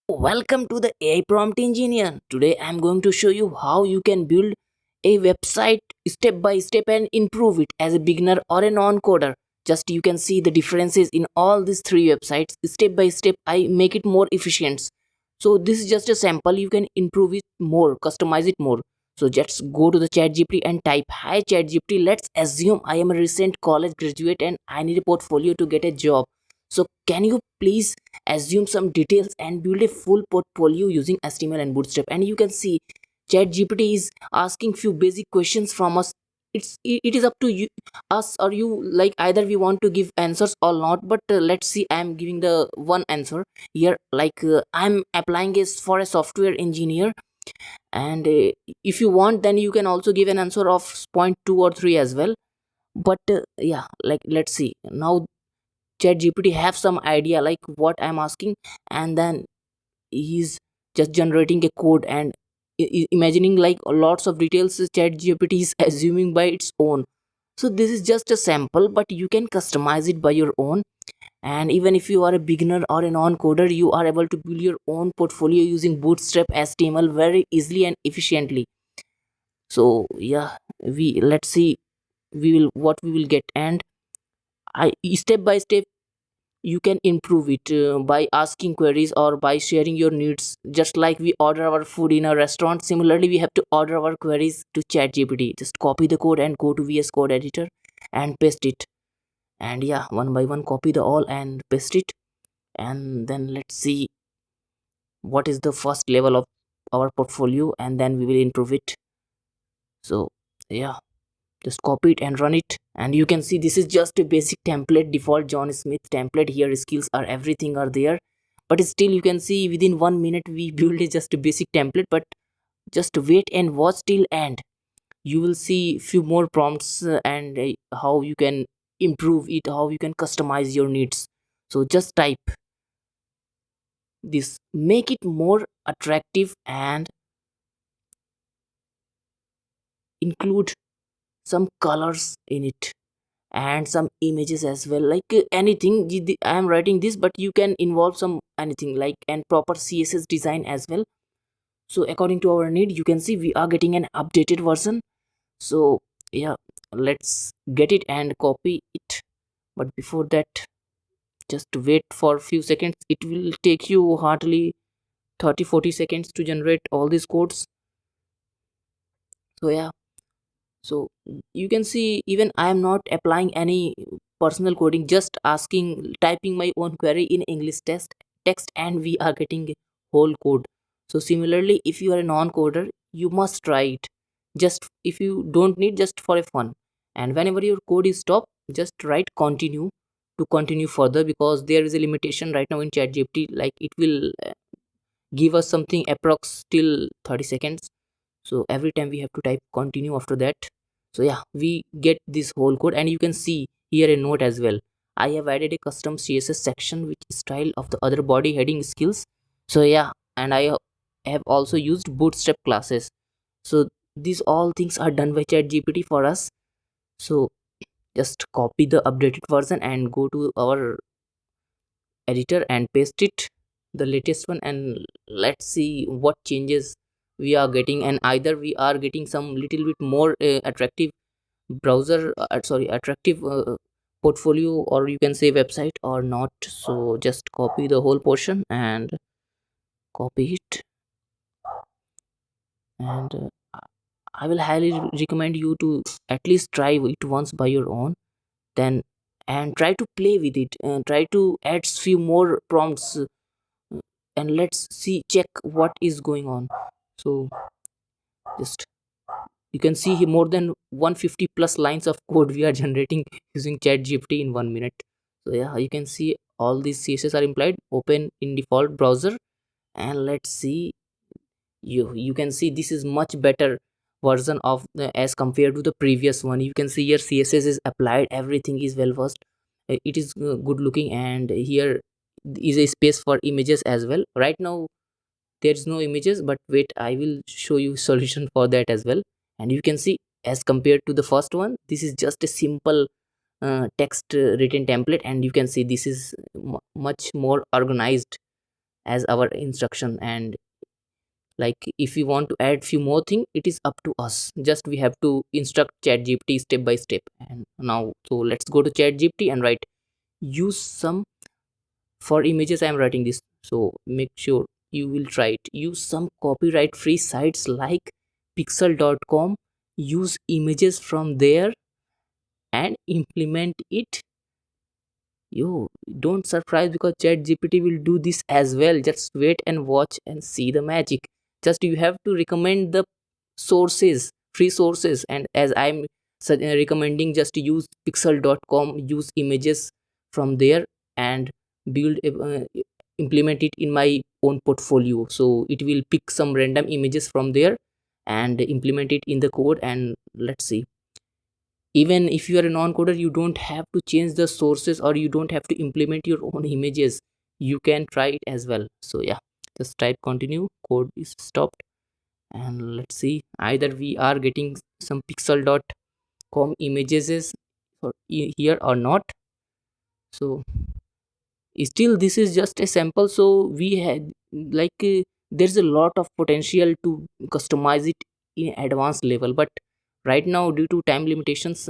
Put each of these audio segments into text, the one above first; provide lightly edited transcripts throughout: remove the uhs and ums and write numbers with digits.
Welcome to the AI Prompt Engineer. Today I'm going to show you how you can build a website step by step and improve it as a beginner or a non-coder. Just you can see the differences in all these three websites. Step by step I make it more efficient. So this is just a sample. You can improve it more, customize it more. So just go to the ChatGPT and type, "Hi ChatGPT, let's assume I am a recent college graduate and I need a portfolio to get a job. So can you please assume some details and build a full portfolio using HTML and Bootstrap?" And you can see ChatGPT is asking few basic questions from us. It is up to you, us or you, like either we want to give answers or not. But let's see, I'm giving the one answer here. I'm applying is for a software engineer, and if you want, then you can also give an answer of point 2 or 3 as well. But yeah, like let's see now. ChatGPT have some idea like what I'm asking, and then he's just generating a code and imagining like lots of details ChatGPT is assuming by its own. So this is just a sample, but you can customize it by your own. And even if you are a beginner or a non-coder, you are able to build your own portfolio using Bootstrap HTML very easily and efficiently. So yeah, we let's see we will what we will get. And I step by step you can improve it by asking queries or by sharing your needs. Just like we order our food in a restaurant, similarly we have to order our queries to ChatGPT. Just copy the code and go to VS Code editor and paste it. And yeah, one by one copy the all and paste it. And then let's see what is the first level of our portfolio, and then we will improve it. So yeah, just copy it and run it. And you can see this is just a basic template, default John Smith template. Here skills are everything are there, but still you can see within 1 minute we build just a basic template. But just wait and watch till end. You will see few more prompts and how you can improve it, how you can customize your needs. So just type this, make it more attractive and include some colors in it and some images as well. Anything I am writing this, but you can involve some anything like and proper CSS design as well. So according to our need, you can see we are getting an updated version. So yeah, let's get it and copy it. But before that, just wait for a few seconds. It will take you hardly 30-40 seconds to generate all these codes. So yeah, so you can see even I am not applying any personal coding, just asking, typing my own query in English text, and we are getting whole code. So similarly, if you are a non-coder, you must try it. Just if you don't need, just for a fun. And whenever your code is stopped, just write continue to continue further, because there is a limitation right now in ChatGPT. Like it will give us something approx till 30 seconds. So every time we have to type continue after that. So yeah, we get this whole code. And you can see here a note as well. I have added a custom CSS section which style of the other body heading skills. So yeah, and I have also used Bootstrap classes. So these all things are done by ChatGPT for us. So just copy the updated version and go to our editor and paste it, the latest one, and let's see what changes we are getting. And either we are getting some little bit more attractive browser sorry attractive portfolio, or you can say website, or not. So just copy the whole portion and copy it. And I will highly recommend you to at least try it once by your own. Then and try to play with it and try to add few more prompts, and let's see, check what is going on. So just you can see here more than 150 plus lines of code we are generating using ChatGPT in 1 minute. So yeah, you can see all these CSS are implied. Open in default browser, and let's see. You can see this is much better version of as compared to the previous one. You can see here CSS is applied, everything is well versed. It is good looking, and here is a space for images as well. Right now there's no images, but wait, I will show you solution for that as well. And you can see as compared to the first one, this is just a simple text written template, and you can see this is much more organized. as our instruction. And like if we want to add few more thing, it is up to us, just we have to instruct ChatGPT step by step. And now, so let's go to ChatGPT and write use some. For images I am writing this, so make sure you will try it. Use some copyright free sites like pixel.com, use images from there and implement it. You don't surprise, because chat gpt will do this as well. Just wait and watch and see the magic. Just you have to recommend the sources, free sources. And as I'm recommending, just use pixel.com, use images from there and build implement it in my own portfolio. So it will pick some random images from there and implement it in the code. And let's see, even if you are a non-coder, you don't have to change the sources or you don't have to implement your own images. You can try it as well. So yeah, just type continue, code is stopped. And let's see, either we are getting some pixel.com images here or not. So still this is just a sample, so we had like there's a lot of potential to customize it in advanced level. But right now, due to time limitations,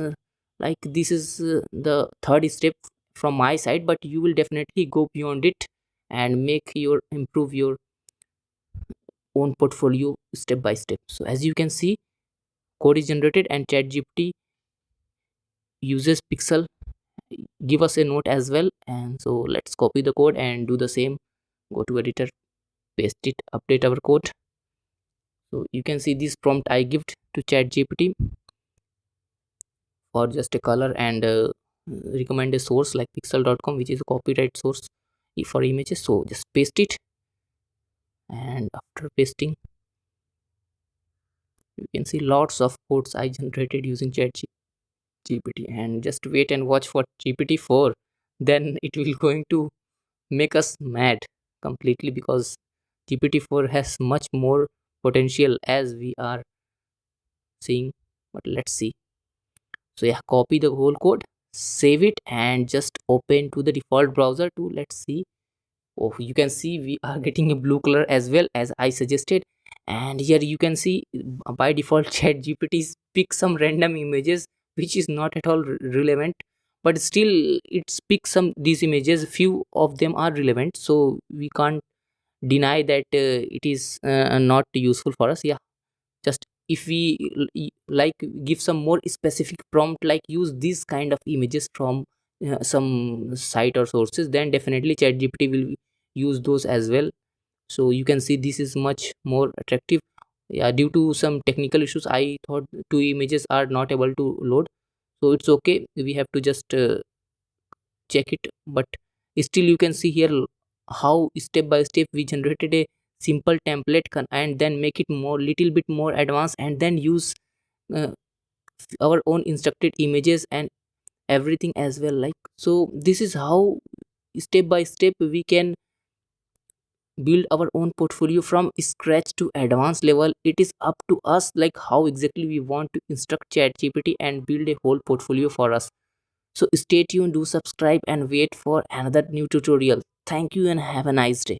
like this is the third step from my side, but you will definitely go beyond it and make your improve your own portfolio step by step. So as you can see, code is generated and ChatGPT uses pixel give us a note as well. And so let's copy the code and do the same. Go to editor, paste it, update our code. So you can see this prompt I give to chat gpt for just a color and recommend a source like pixel.com, which is a copyright source for images. So just paste it, and after pasting you can see lots of codes I generated using chat gpt. And just wait and watch for GPT-4, then it will going to make us mad completely, because GPT-4 has much more potential as we are seeing. But let's see. So yeah, copy the whole code, save it, and just open to the default browser to let's see. Oh, you can see we are getting a blue color as well as I suggested. And here you can see by default chat gpt pick some random images which is not at all relevant, but still it's pick some these images, few of them are relevant, so we can't deny that it is not useful for us. Yeah, just if we like give some more specific prompt like use these kind of images from some site or sources, then definitely ChatGPT will use those as well. So you can see this is much more attractive. Yeah, due to some technical issues I thought two images are not able to load, so it's okay, we have to just check it. But still you can see here how step by step we generated a simple template and then make it more little bit more advanced and then use uh, our own instructed images and everything as well. Like, so this is how step by step we can build our own portfolio from scratch to advanced level. It is up to us like how exactly we want to instruct chat gpt and build a whole portfolio for us. So stay tuned, do subscribe and wait for another new tutorial. Thank you and have a nice day.